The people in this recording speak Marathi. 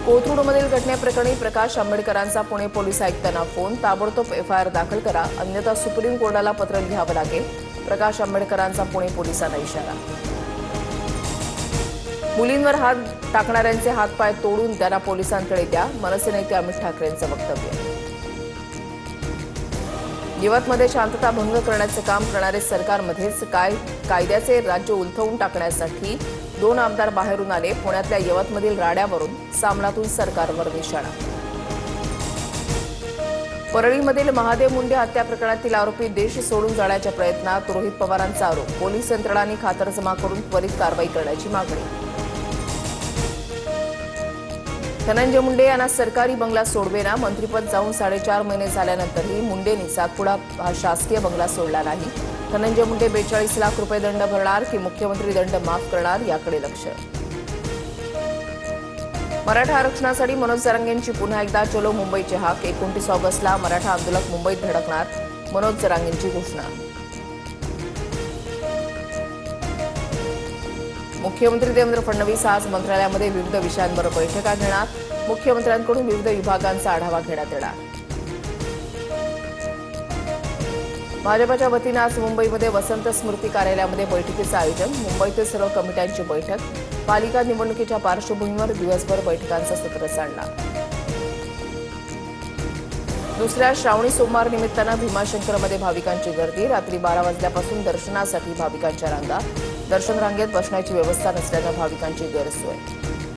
कोथरूडमधील घटनेप्रकरणी प्रकाश आंबेडकरांचा पुणे पोलीस आयुक्तांना फोन, ताबडतोब एफआयआर दाखल करा, अन्यथा सुप्रीम कोर्टाला पत्र लिहावं लागेल. प्रकाश आंबेडकरांचा पुणे पोलिसांना इशारा. मुलींवर हात टाकणाऱ्यांचे हातपाय तोडून त्यांना पोलिसांकडे द्या, मनसे नेते अमित ठाकरेंचं वक्तव्य. यवतमध्ये शांतता भंग करण्याचं काम करणारे सरकारमध्येच कायद्याचे राज्य उलथवून टाकण्यासाठी 2 आमदार बाहेरून आले. पुण्यातल्या यवतमधील राड्यावरून सामनातून सरकारवर निशाणा. परळीमधील महादेव मुंडे हत्या प्रकरणातील आरोपी देश सोडून जाण्याच्या प्रयत्नात, रोहित पवारांचा आरोप. पोलीस यंत्रणांनी खातरजमा करून त्वरित कारवाई करण्याची मागणी. धनंजय मुंडे यांना सरकारी बंगला सोडवेना, मंत्रिपद जाऊन 4.5 महिने झाल्यानंतरही मुंडेंनी सातपुडा हा शासकीय बंगला सोडला नाही. धनंजय मुंडे 42 लाख रुपये दंड भरणार की मुख्यमंत्री दंड माफ करणार, याकडे लक्ष. मराठा आरक्षणासाठी मनोज जरांगेंची पुन्हा एकदा चलो मुंबईची हाक. 29 ऑगस्टला मराठा आंदोलक मुंबईत धडकणार, मनोज जरांगेंची घोषणा. मुख्यमंत्री देवेंद्र फडणवीस आज मंत्रालयामध्ये विविध विषयांवर बैठका घेणार. मुख्यमंत्र्यांकडून विविध विभागांचा आढावा घेण्यात येणार. भाजपच्या वतीनं आज मुंबईमध्ये वसंत स्मृती कार्यालयामध्ये बैठकीचं आयोजन. मुंबईतील सर्व कमिट्यांची बैठक. पालिका निवडणुकीच्या पार्श्वभूमीवर दिवसभर बैठकांचं सत्र चालणार. दुसऱ्या श्रावणी सोमवार निमित्तानं भीमाशंकरमध्ये भाविकांची गर्दी. रात्री 12 वाजल्यापासून दर्शनासाठी भाविकांच्या रांगा. दर्शन रांगेत बसण्याची व्यवस्था नसल्यानं भाविकांची गैरसोय.